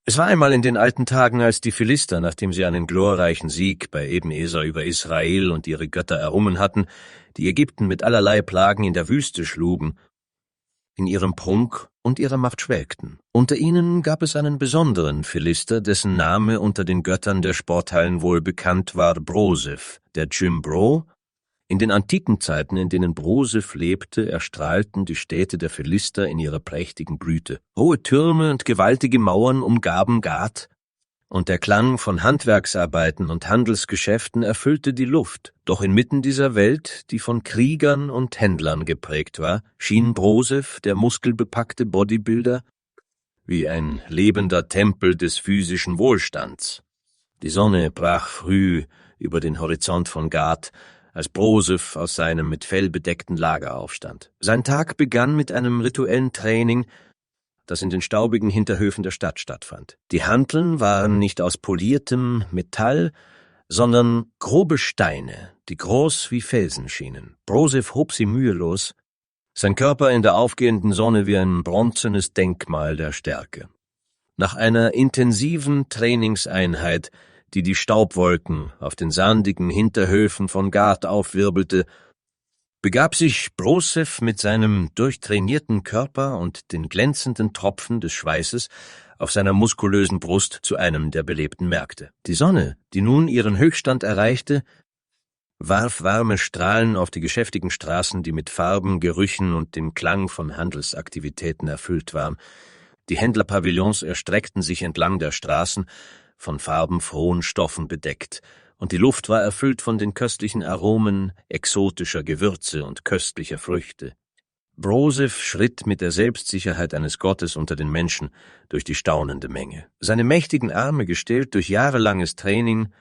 Es war einmal in den alten Tagen, als die Philister, nachdem sie einen glorreichen Sieg bei Ebenezer über Israel und ihre Götter errungen hatten, die Ägypten mit allerlei Plagen in der Wüste schlugen, in ihrem Prunk und ihrer Macht schwelgten. Unter ihnen gab es einen besonderen Philister, dessen Name unter den Göttern der Sporthallen wohl bekannt war, Broseph, der Jimbro. In den antiken Zeiten, in denen Broseph lebte, erstrahlten die Städte der Philister in ihrer prächtigen Blüte. Hohe Türme und gewaltige Mauern umgaben Gad, und der Klang von Handwerksarbeiten und Handelsgeschäften erfüllte die Luft. Doch inmitten dieser Welt, die von Kriegern und Händlern geprägt war, schien Broseph, der muskelbepackte Bodybuilder, wie ein lebender Tempel des physischen Wohlstands. Die Sonne brach früh über den Horizont von Gad, als Broseph aus seinem mit Fell bedeckten Lager aufstand. Sein Tag begann mit einem rituellen Training, das in den staubigen Hinterhöfen der Stadt stattfand. Die Hanteln waren nicht aus poliertem Metall, sondern grobe Steine, die groß wie Felsen schienen. Broseph hob sie mühelos, sein Körper in der aufgehenden Sonne wie ein bronzenes Denkmal der Stärke. Nach einer intensiven Trainingseinheit, die die Staubwolken auf den sandigen Hinterhöfen von Gad aufwirbelte, begab sich Broseph mit seinem durchtrainierten Körper und den glänzenden Tropfen des Schweißes auf seiner muskulösen Brust zu einem der belebten Märkte. Die Sonne, die nun ihren Höchststand erreichte, warf warme Strahlen auf die geschäftigen Straßen, die mit Farben, Gerüchen und dem Klang von Handelsaktivitäten erfüllt waren. Die Händlerpavillons erstreckten sich entlang der Straßen, von farbenfrohen Stoffen bedeckt, und die Luft war erfüllt von den köstlichen Aromen exotischer Gewürze und köstlicher Früchte. Broseph schritt mit der Selbstsicherheit eines Gottes unter den Menschen durch die staunende Menge. Seine mächtigen Arme, gestählt durch jahrelanges Training,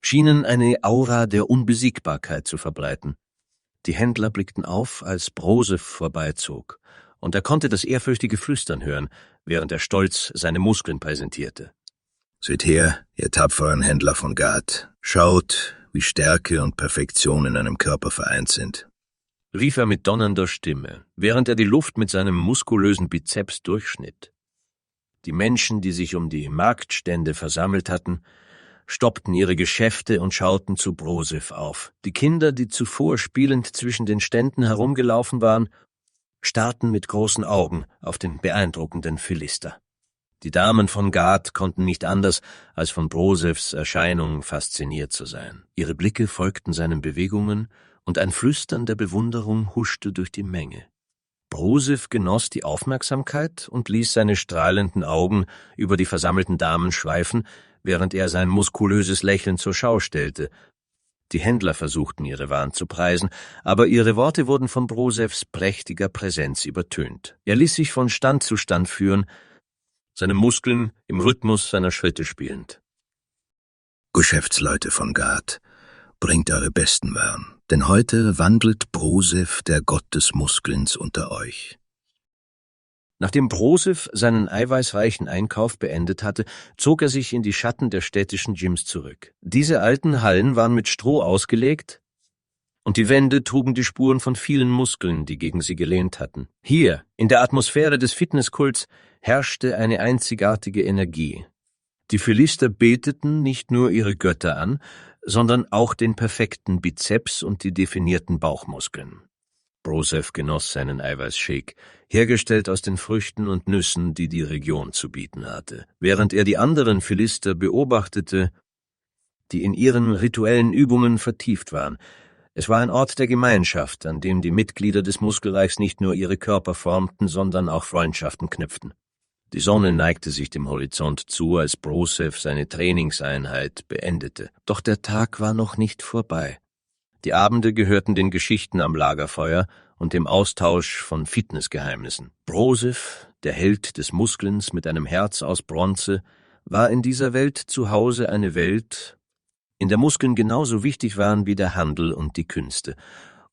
schienen eine Aura der Unbesiegbarkeit zu verbreiten. Die Händler blickten auf, als Broseph vorbeizog, und er konnte das ehrfürchtige Flüstern hören, während er stolz seine Muskeln präsentierte. »Seht her, ihr tapferen Händler von Gad, schaut, wie Stärke und Perfektion in einem Körper vereint sind«, rief er mit donnernder Stimme, während er die Luft mit seinem muskulösen Bizeps durchschnitt. Die Menschen, die sich um die Marktstände versammelt hatten, stoppten ihre Geschäfte und schauten zu Broseph auf. Die Kinder, die zuvor spielend zwischen den Ständen herumgelaufen waren, starrten mit großen Augen auf den beeindruckenden Philister. Die Damen von Gad konnten nicht anders, als von Brosephs Erscheinung fasziniert zu sein. Ihre Blicke folgten seinen Bewegungen, und ein Flüstern der Bewunderung huschte durch die Menge. Broseph genoss die Aufmerksamkeit und ließ seine strahlenden Augen über die versammelten Damen schweifen, während er sein muskulöses Lächeln zur Schau stellte. Die Händler versuchten, ihre Waren zu preisen, aber ihre Worte wurden von Brosephs prächtiger Präsenz übertönt. Er ließ sich von Stand zu Stand führen, seine Muskeln im Rhythmus seiner Schritte spielend. »Geschäftsleute von Gad, bringt eure besten Waren, denn heute wandelt Broseph, der Gott des Muskelns, unter euch.« Nachdem Broseph seinen eiweißreichen Einkauf beendet hatte, zog er sich in die Schatten der städtischen Gyms zurück. Diese alten Hallen waren mit Stroh ausgelegt, und die Wände trugen die Spuren von vielen Muskeln, die gegen sie gelehnt hatten. Hier, in der Atmosphäre des Fitnesskults, herrschte eine einzigartige Energie. Die Philister beteten nicht nur ihre Götter an, sondern auch den perfekten Bizeps und die definierten Bauchmuskeln. Broseph genoss seinen Eiweißshake, hergestellt aus den Früchten und Nüssen, die die Region zu bieten hatte. Während er die anderen Philister beobachtete, die in ihren rituellen Übungen vertieft waren. Es war ein Ort der Gemeinschaft, an dem die Mitglieder des Muskelreichs nicht nur ihre Körper formten, sondern auch Freundschaften knüpften. Die Sonne neigte sich dem Horizont zu, als Broseph seine Trainingseinheit beendete. Doch der Tag war noch nicht vorbei. Die Abende gehörten den Geschichten am Lagerfeuer und dem Austausch von Fitnessgeheimnissen. Broseph, der Held des Muskelns mit einem Herz aus Bronze, war in dieser Welt zu Hause, eine Welt, in der Muskeln genauso wichtig waren wie der Handel und die Künste.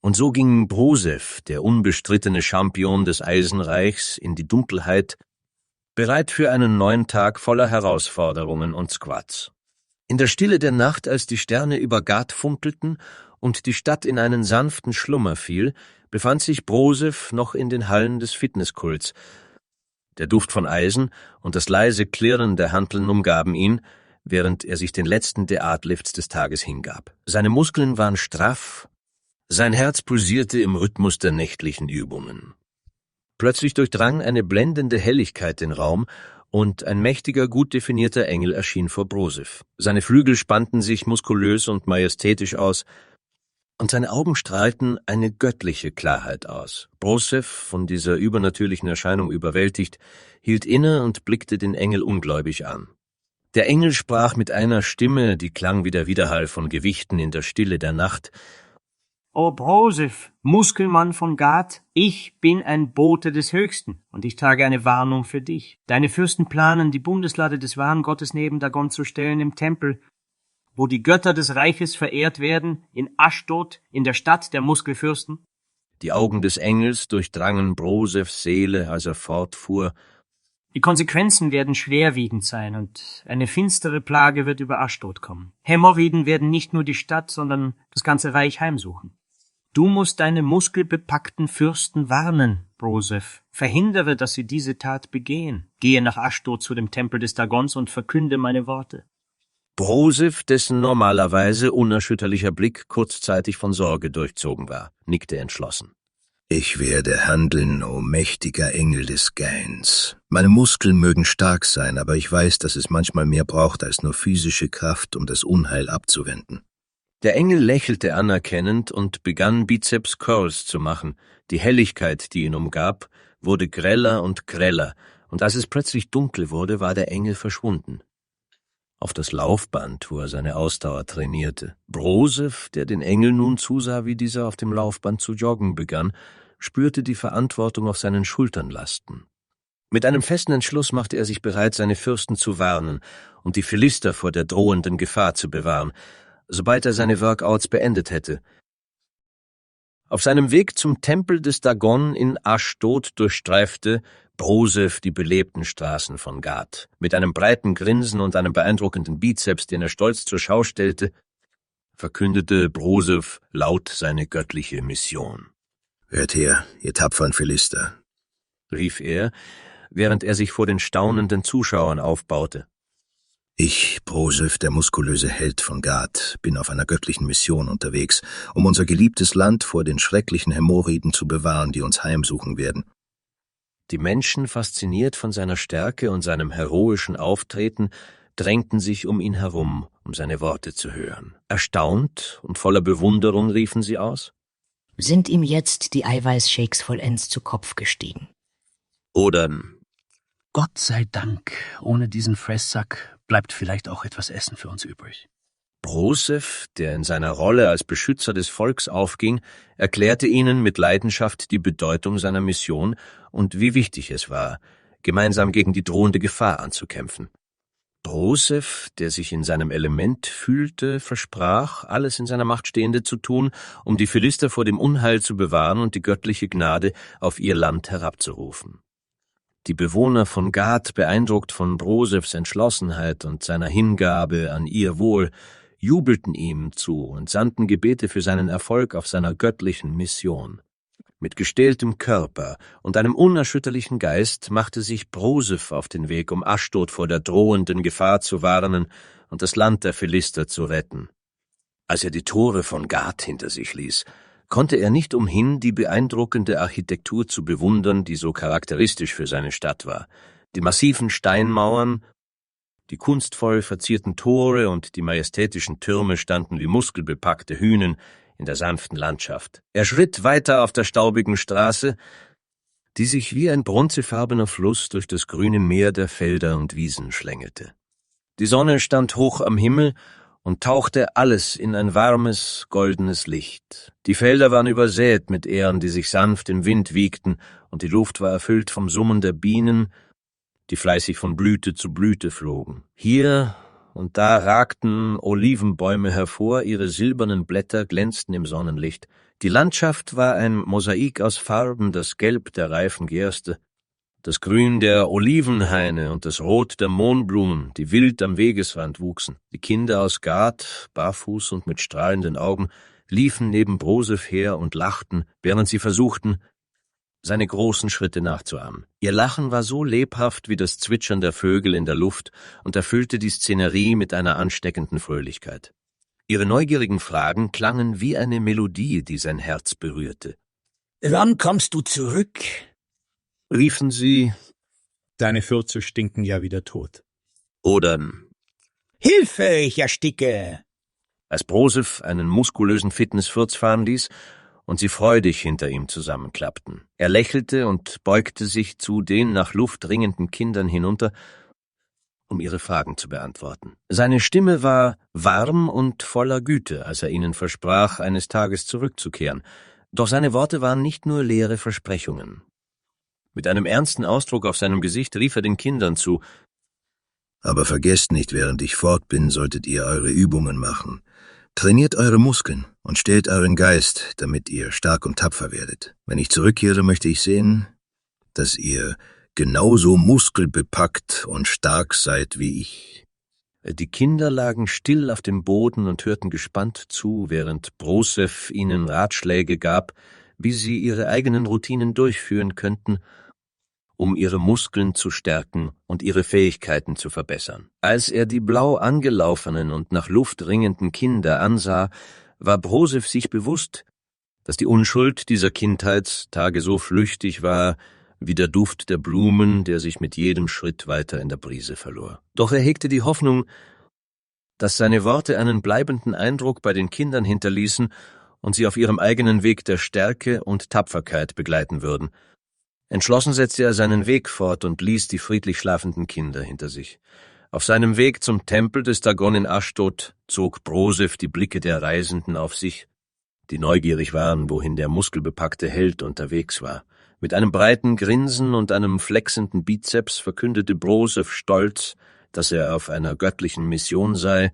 Und so ging Broseph, der unbestrittene Champion des Eisenreichs, in die Dunkelheit, bereit für einen neuen Tag voller Herausforderungen und Squats. In der Stille der Nacht, als die Sterne über Gad funkelten und die Stadt in einen sanften Schlummer fiel, befand sich Broseph noch in den Hallen des Fitnesskults. Der Duft von Eisen und das leise Klirren der Hanteln umgaben ihn, während er sich den letzten Deadlifts des Tages hingab. Seine Muskeln waren straff, sein Herz pulsierte im Rhythmus der nächtlichen Übungen. Plötzlich durchdrang eine blendende Helligkeit den Raum, und ein mächtiger, gut definierter Engel erschien vor Broseph. Seine Flügel spannten sich muskulös und majestätisch aus, und seine Augen strahlten eine göttliche Klarheit aus. Broseph, von dieser übernatürlichen Erscheinung überwältigt, hielt inne und blickte den Engel ungläubig an. Der Engel sprach mit einer Stimme, die klang wie der Widerhall von Gewichten in der Stille der Nacht. »O Broseph, Muskelmann von Gad, ich bin ein Bote des Höchsten, und ich trage eine Warnung für dich. Deine Fürsten planen, die Bundeslade des wahren Gottes neben Dagon zu stellen im Tempel, wo die Götter des Reiches verehrt werden, in Aschdod, in der Stadt der Muskelfürsten.« Die Augen des Engels durchdrangen Brosephs Seele, als er fortfuhr. »Die Konsequenzen werden schwerwiegend sein, und eine finstere Plage wird über Aschdod kommen. Hämorrhoiden werden nicht nur die Stadt, sondern das ganze Reich heimsuchen. Du musst deine muskelbepackten Fürsten warnen, Broseph. Verhindere, dass sie diese Tat begehen. Gehe nach Aschdod zu dem Tempel des Dagons und verkünde meine Worte.« Broseph, dessen normalerweise unerschütterlicher Blick kurzzeitig von Sorge durchzogen war, nickte entschlossen. Ich werde handeln, o mächtiger Engel des Gains. Meine Muskeln mögen stark sein, aber ich weiß, dass es manchmal mehr braucht als nur physische Kraft, um das Unheil abzuwenden. Der Engel lächelte anerkennend und begann Bizeps-Curls zu machen. Die Helligkeit, die ihn umgab, wurde greller und greller, und als es plötzlich dunkel wurde, war der Engel verschwunden. Auf das Laufband, wo er seine Ausdauer trainierte. Broseph, der den Engel nun zusah, wie dieser auf dem Laufband zu joggen begann, spürte die Verantwortung auf seinen Schultern lasten. Mit einem festen Entschluss machte er sich bereit, seine Fürsten zu warnen und die Philister vor der drohenden Gefahr zu bewahren, sobald er seine Workouts beendet hätte. Auf seinem Weg zum Tempel des Dagon in Aschdod durchstreifte Broseph die belebten Straßen von Gad. Mit einem breiten Grinsen und einem beeindruckenden Bizeps, den er stolz zur Schau stellte, verkündete Broseph laut seine göttliche Mission. »Hört her, ihr tapferen Philister«, rief er, während er sich vor den staunenden Zuschauern aufbaute. Ich, Broseph, der muskulöse Held von Gad, bin auf einer göttlichen Mission unterwegs, um unser geliebtes Land vor den schrecklichen Hämorrhoiden zu bewahren, die uns heimsuchen werden. Die Menschen, fasziniert von seiner Stärke und seinem heroischen Auftreten, drängten sich um ihn herum, um seine Worte zu hören. Erstaunt und voller Bewunderung riefen sie aus: Sind ihm jetzt die Eiweißshakes vollends zu Kopf gestiegen? Oder: Gott sei Dank, ohne diesen Fresssack bleibt vielleicht auch etwas Essen für uns übrig. Broseph, der in seiner Rolle als Beschützer des Volks aufging, erklärte ihnen mit Leidenschaft die Bedeutung seiner Mission und wie wichtig es war, gemeinsam gegen die drohende Gefahr anzukämpfen. Broseph, der sich in seinem Element fühlte, versprach, alles in seiner Macht Stehende zu tun, um die Philister vor dem Unheil zu bewahren und die göttliche Gnade auf ihr Land herabzurufen. Die Bewohner von Gad, beeindruckt von Brosephs Entschlossenheit und seiner Hingabe an ihr Wohl, jubelten ihm zu und sandten Gebete für seinen Erfolg auf seiner göttlichen Mission. Mit gestähltem Körper und einem unerschütterlichen Geist machte sich Broseph auf den Weg, um Aschdod vor der drohenden Gefahr zu warnen und das Land der Philister zu retten. Als er die Tore von Gad hinter sich ließ, konnte er nicht umhin, die beeindruckende Architektur zu bewundern, die so charakteristisch für seine Stadt war. Die massiven Steinmauern, die kunstvoll verzierten Tore und die majestätischen Türme standen wie muskelbepackte Hünen in der sanften Landschaft. Er schritt weiter auf der staubigen Straße, die sich wie ein bronzefarbener Fluss durch das grüne Meer der Felder und Wiesen schlängelte. Die Sonne stand hoch am Himmel und tauchte alles in ein warmes, goldenes Licht. Die Felder waren übersät mit Ähren, die sich sanft im Wind wiegten, und die Luft war erfüllt vom Summen der Bienen, die fleißig von Blüte zu Blüte flogen. Hier und da ragten Olivenbäume hervor, ihre silbernen Blätter glänzten im Sonnenlicht. Die Landschaft war ein Mosaik aus Farben, das Gelb der reifen Gerste, das Grün der Olivenhaine und das Rot der Mohnblumen, die wild am Wegesrand wuchsen. Die Kinder aus Gad, barfuß und mit strahlenden Augen, liefen neben Broseph her und lachten, während sie versuchten, seine großen Schritte nachzuahmen. Ihr Lachen war so lebhaft wie das Zwitschern der Vögel in der Luft und erfüllte die Szenerie mit einer ansteckenden Fröhlichkeit. Ihre neugierigen Fragen klangen wie eine Melodie, die sein Herz berührte. »Wann kommst du zurück?« Riefen sie, »Deine Fürze stinken ja wieder tot.« oder »Hilfe, ich ersticke!« Als Broseph einen muskulösen Fitnessfurz fahren ließ und sie freudig hinter ihm zusammenklappten. Er lächelte und beugte sich zu den nach Luft ringenden Kindern hinunter, um ihre Fragen zu beantworten. Seine Stimme war warm und voller Güte, als er ihnen versprach, eines Tages zurückzukehren. Doch seine Worte waren nicht nur leere Versprechungen. Mit einem ernsten Ausdruck auf seinem Gesicht rief er den Kindern zu: »Aber vergesst nicht, während ich fort bin, solltet ihr eure Übungen machen. Trainiert eure Muskeln und stellt euren Geist, damit ihr stark und tapfer werdet. Wenn ich zurückkehre, möchte ich sehen, dass ihr genauso muskelbepackt und stark seid wie ich.« Die Kinder lagen still auf dem Boden und hörten gespannt zu, während Broseph ihnen Ratschläge gab, wie sie ihre eigenen Routinen durchführen könnten, um ihre Muskeln zu stärken und ihre Fähigkeiten zu verbessern. Als er die blau angelaufenen und nach Luft ringenden Kinder ansah, war Broseph sich bewusst, dass die Unschuld dieser Kindheitstage so flüchtig war wie der Duft der Blumen, der sich mit jedem Schritt weiter in der Brise verlor. Doch er hegte die Hoffnung, dass seine Worte einen bleibenden Eindruck bei den Kindern hinterließen und sie auf ihrem eigenen Weg der Stärke und Tapferkeit begleiten würden. Entschlossen setzte er seinen Weg fort und ließ die friedlich schlafenden Kinder hinter sich. Auf seinem Weg zum Tempel des Dagon in Aschdod zog Broseph die Blicke der Reisenden auf sich, die neugierig waren, wohin der muskelbepackte Held unterwegs war. Mit einem breiten Grinsen und einem flexenden Bizeps verkündete Broseph stolz, dass er auf einer göttlichen Mission sei,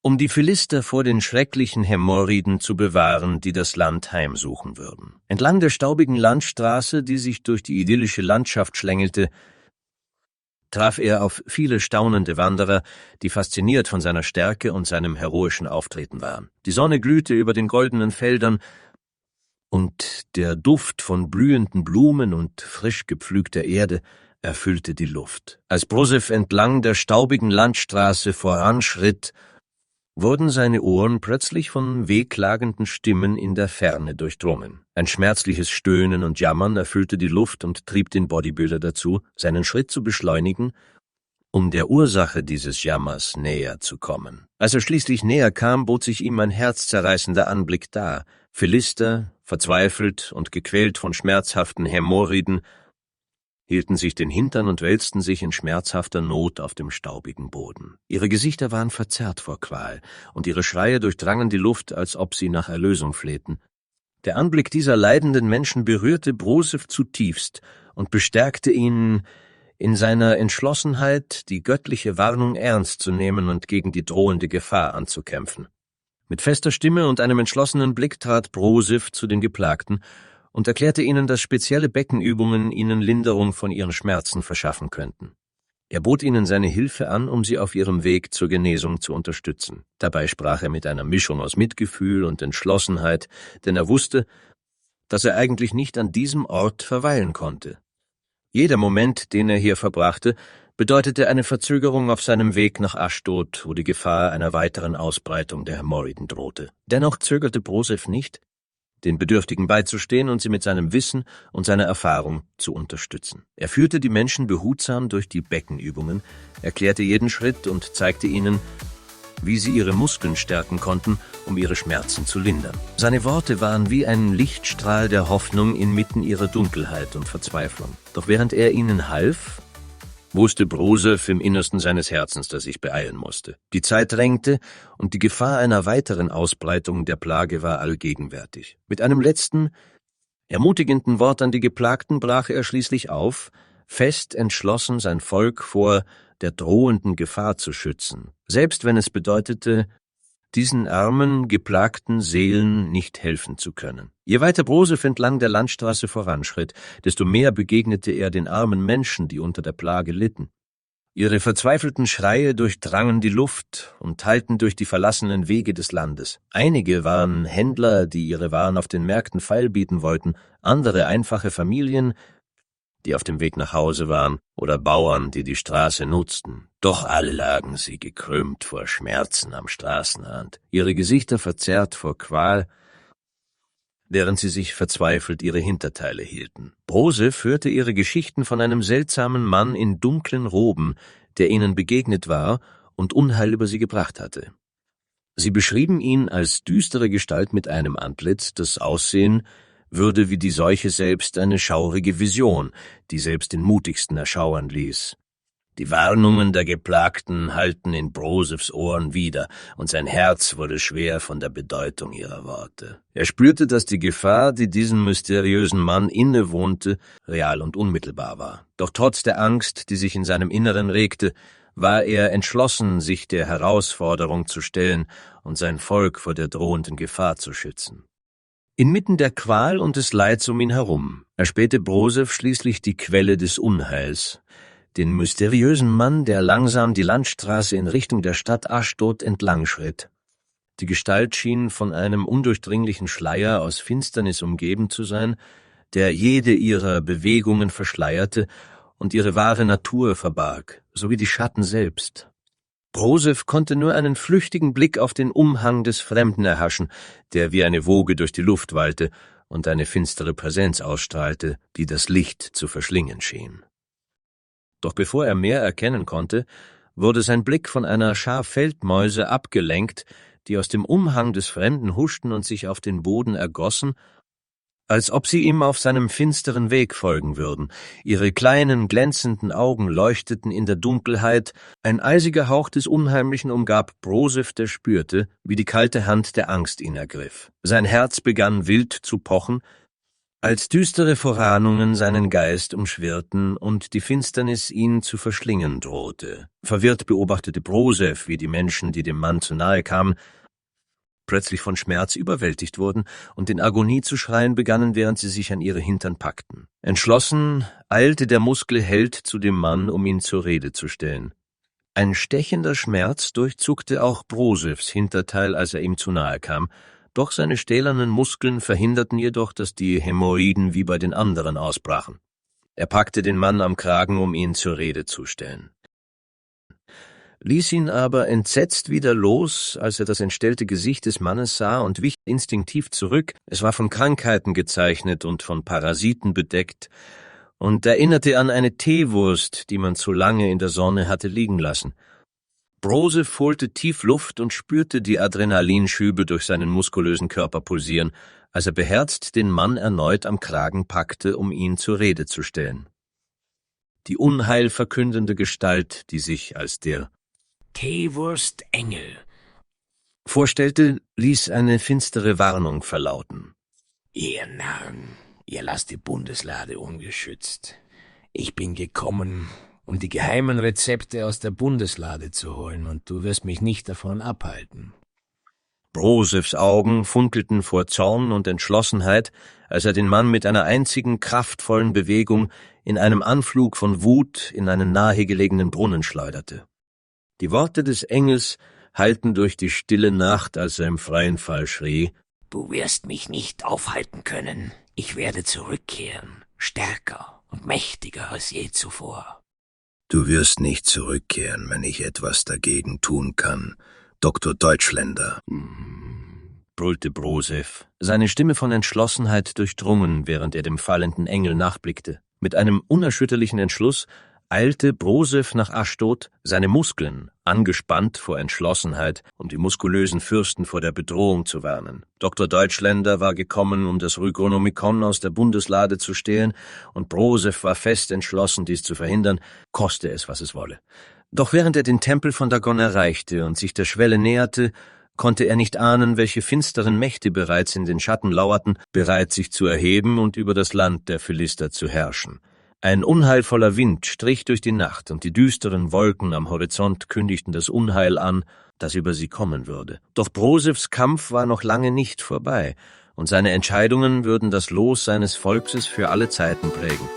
um die Philister vor den schrecklichen Hämorrhoiden zu bewahren, die das Land heimsuchen würden. Entlang der staubigen Landstraße, die sich durch die idyllische Landschaft schlängelte, traf er auf viele staunende Wanderer, die fasziniert von seiner Stärke und seinem heroischen Auftreten waren. Die Sonne glühte über den goldenen Feldern, und der Duft von blühenden Blumen und frisch gepflügter Erde erfüllte die Luft. Als Broseph entlang der staubigen Landstraße voranschritt, wurden seine Ohren plötzlich von wehklagenden Stimmen in der Ferne durchdrungen. Ein schmerzliches Stöhnen und Jammern erfüllte die Luft und trieb den Bodybuilder dazu, seinen Schritt zu beschleunigen, um der Ursache dieses Jammers näher zu kommen. Als er schließlich näher kam, bot sich ihm ein herzzerreißender Anblick dar. Philister, verzweifelt und gequält von schmerzhaften Hämorrhoiden, hielten sich den Hintern und wälzten sich in schmerzhafter Not auf dem staubigen Boden. Ihre Gesichter waren verzerrt vor Qual, und ihre Schreie durchdrangen die Luft, als ob sie nach Erlösung flehten. Der Anblick dieser leidenden Menschen berührte Broseph zutiefst und bestärkte ihn in seiner Entschlossenheit, die göttliche Warnung ernst zu nehmen und gegen die drohende Gefahr anzukämpfen. Mit fester Stimme und einem entschlossenen Blick trat Broseph zu den Geplagten und erklärte ihnen, dass spezielle Beckenübungen ihnen Linderung von ihren Schmerzen verschaffen könnten. Er bot ihnen seine Hilfe an, um sie auf ihrem Weg zur Genesung zu unterstützen. Dabei sprach er mit einer Mischung aus Mitgefühl und Entschlossenheit, denn er wusste, dass er eigentlich nicht an diesem Ort verweilen konnte. Jeder Moment, den er hier verbrachte, bedeutete eine Verzögerung auf seinem Weg nach Aschdod, wo die Gefahr einer weiteren Ausbreitung der Hämorrhoiden drohte. Dennoch zögerte Broseph nicht, den Bedürftigen beizustehen und sie mit seinem Wissen und seiner Erfahrung zu unterstützen. Er führte die Menschen behutsam durch die Beckenübungen, erklärte jeden Schritt und zeigte ihnen, wie sie ihre Muskeln stärken konnten, um ihre Schmerzen zu lindern. Seine Worte waren wie ein Lichtstrahl der Hoffnung inmitten ihrer Dunkelheit und Verzweiflung. Doch während er ihnen half, wusste Broseph im Innersten seines Herzens, dass sich beeilen musste. Die Zeit drängte und die Gefahr einer weiteren Ausbreitung der Plage war allgegenwärtig. Mit einem letzten, ermutigenden Wort an die Geplagten brach er schließlich auf, fest entschlossen, sein Volk vor der drohenden Gefahr zu schützen, selbst wenn es bedeutete, diesen armen, geplagten Seelen nicht helfen zu können. Je weiter Broseph entlang der Landstraße voranschritt, desto mehr begegnete er den armen Menschen, die unter der Plage litten. Ihre verzweifelten Schreie durchdrangen die Luft und teilten durch die verlassenen Wege des Landes. Einige waren Händler, die ihre Waren auf den Märkten feilbieten wollten, andere einfache Familien, die auf dem Weg nach Hause waren, oder Bauern, die die Straße nutzten. Doch alle lagen sie gekrümmt vor Schmerzen am Straßenrand, ihre Gesichter verzerrt vor Qual, während sie sich verzweifelt ihre Hinterteile hielten. Broseph hörte ihre Geschichten von einem seltsamen Mann in dunklen Roben, der ihnen begegnet war und Unheil über sie gebracht hatte. Sie beschrieben ihn als düstere Gestalt mit einem Antlitz, das aussehen würde wie die Seuche selbst, eine schaurige Vision, die selbst den Mutigsten erschauern ließ. Die Warnungen der Geplagten hallten in Brosephs Ohren wider, und sein Herz wurde schwer von der Bedeutung ihrer Worte. Er spürte, dass die Gefahr, die diesem mysteriösen Mann innewohnte, real und unmittelbar war. Doch trotz der Angst, die sich in seinem Inneren regte, war er entschlossen, sich der Herausforderung zu stellen und sein Volk vor der drohenden Gefahr zu schützen. Inmitten der Qual und des Leids um ihn herum erspähte Broseph schließlich die Quelle des Unheils, den mysteriösen Mann, der langsam die Landstraße in Richtung der Stadt Aschdod entlangschritt. Die Gestalt schien von einem undurchdringlichen Schleier aus Finsternis umgeben zu sein, der jede ihrer Bewegungen verschleierte und ihre wahre Natur verbarg, sowie die Schatten selbst. Broseph konnte nur einen flüchtigen Blick auf den Umhang des Fremden erhaschen, der wie eine Woge durch die Luft wallte und eine finstere Präsenz ausstrahlte, die das Licht zu verschlingen schien. Doch bevor er mehr erkennen konnte, wurde sein Blick von einer Schar Feldmäuse abgelenkt, die aus dem Umhang des Fremden huschten und sich auf den Boden ergossen, als ob sie ihm auf seinem finsteren Weg folgen würden. Ihre kleinen, glänzenden Augen leuchteten in der Dunkelheit, ein eisiger Hauch des Unheimlichen umgab Broseph, der spürte, wie die kalte Hand der Angst ihn ergriff. Sein Herz begann wild zu pochen, als düstere Vorahnungen seinen Geist umschwirrten und die Finsternis ihn zu verschlingen drohte. Verwirrt beobachtete Broseph, wie die Menschen, die dem Mann zu nahe kamen, plötzlich von Schmerz überwältigt wurden und in Agonie zu schreien begannen, während sie sich an ihre Hintern packten. Entschlossen eilte der Muskelheld zu dem Mann, um ihn zur Rede zu stellen. Ein stechender Schmerz durchzuckte auch Brosephs Hinterteil, als er ihm zu nahe kam, doch seine stählernen Muskeln verhinderten jedoch, dass die Hämorrhoiden wie bei den anderen ausbrachen. Er packte den Mann am Kragen, um ihn zur Rede zu stellen, ließ ihn aber entsetzt wieder los, als er das entstellte Gesicht des Mannes sah, und wich instinktiv zurück. Es war von Krankheiten gezeichnet und von Parasiten bedeckt und erinnerte an eine Teewurst, die man zu lange in der Sonne hatte liegen lassen. Broseph holte tief Luft und spürte die Adrenalinschübe durch seinen muskulösen Körper pulsieren, als er beherzt den Mann erneut am Kragen packte, um ihn zur Rede zu stellen. Die unheilverkündende Gestalt, die sich als der Teewurst-Engel vorstellte, ließ eine finstere Warnung verlauten. Ihr Narren, ihr lasst die Bundeslade ungeschützt. Ich bin gekommen, um die geheimen Rezepte aus der Bundeslade zu holen, und du wirst mich nicht davon abhalten. Brosephs Augen funkelten vor Zorn und Entschlossenheit, als er den Mann mit einer einzigen kraftvollen Bewegung in einem Anflug von Wut in einen nahegelegenen Brunnen schleuderte. Die Worte des Engels hallten durch die stille Nacht, als er im freien Fall schrie: Du wirst mich nicht aufhalten können. Ich werde zurückkehren, stärker und mächtiger als je zuvor. Du wirst nicht zurückkehren, wenn ich etwas dagegen tun kann, Dr. Deutschländer, brüllte Broseph, seine Stimme von Entschlossenheit durchdrungen, während er dem fallenden Engel nachblickte. Mit einem unerschütterlichen Entschluss eilte Broseph nach Aschdod, seine Muskeln angespannt vor Entschlossenheit, um die muskulösen Fürsten vor der Bedrohung zu warnen. Dr. Deutschländer war gekommen, um das Rügronomikon aus der Bundeslade zu stehlen, und Broseph war fest entschlossen, dies zu verhindern, koste es, was es wolle. Doch während er den Tempel von Dagon erreichte und sich der Schwelle näherte, konnte er nicht ahnen, welche finsteren Mächte bereits in den Schatten lauerten, bereit sich zu erheben und über das Land der Philister zu herrschen. Ein unheilvoller Wind strich durch die Nacht, und die düsteren Wolken am Horizont kündigten das Unheil an, das über sie kommen würde. Doch Brosephs Kampf war noch lange nicht vorbei, und seine Entscheidungen würden das Los seines Volkes für alle Zeiten prägen.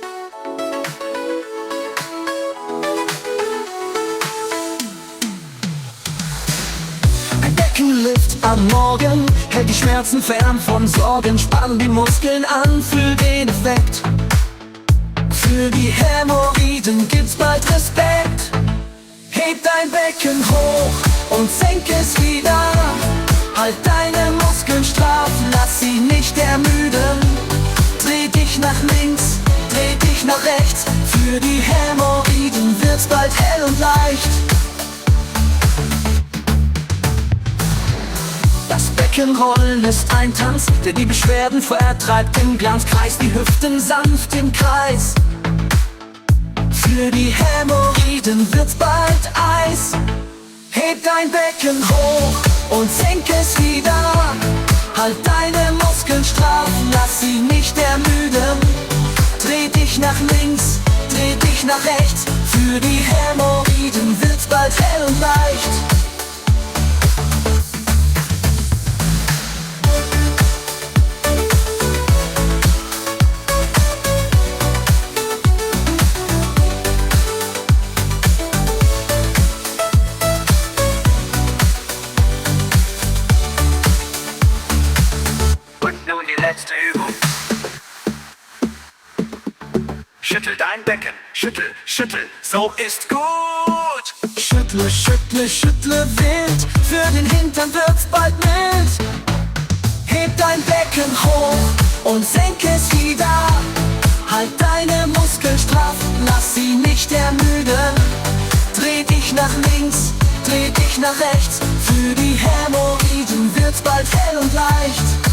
am Morgen, hält die Schmerzen fern von Sorgen. Spann die Muskeln an, fühl den Effekt. Für die Hämorrhoiden gibt's bald Respekt. Heb dein Becken hoch und senk es wieder. Halt deine Muskeln straff, lass sie nicht ermüden. Dreh dich nach links, dreh dich nach rechts. Für die Hämorrhoiden wird's bald hell und leicht. Das Beckenrollen ist ein Tanz, der die Beschwerden vertreibt im Glanz. Kreis die Hüften sanft im Kreis. Für die Hämorrhoiden wird's bald Eis. Heb dein Becken hoch und senk es wieder. Halt deine Muskeln straff, lass sie nicht ermüden. Dreh dich nach links, dreh dich nach rechts. Für die Hämorrhoiden wird's bald hell und leicht. Nun die letzte Übung. Schüttel dein Becken, schüttel, schüttel, so ist gut. Schüttle, schüttle, schüttle wild, für den Hintern wird's bald mild. Heb dein Becken hoch und senk es wieder. Halt deine Muskeln straff, lass sie nicht ermüden. Dreh dich nach links, dreh dich nach rechts. Für die Hämorrhoiden wird's bald hell und leicht.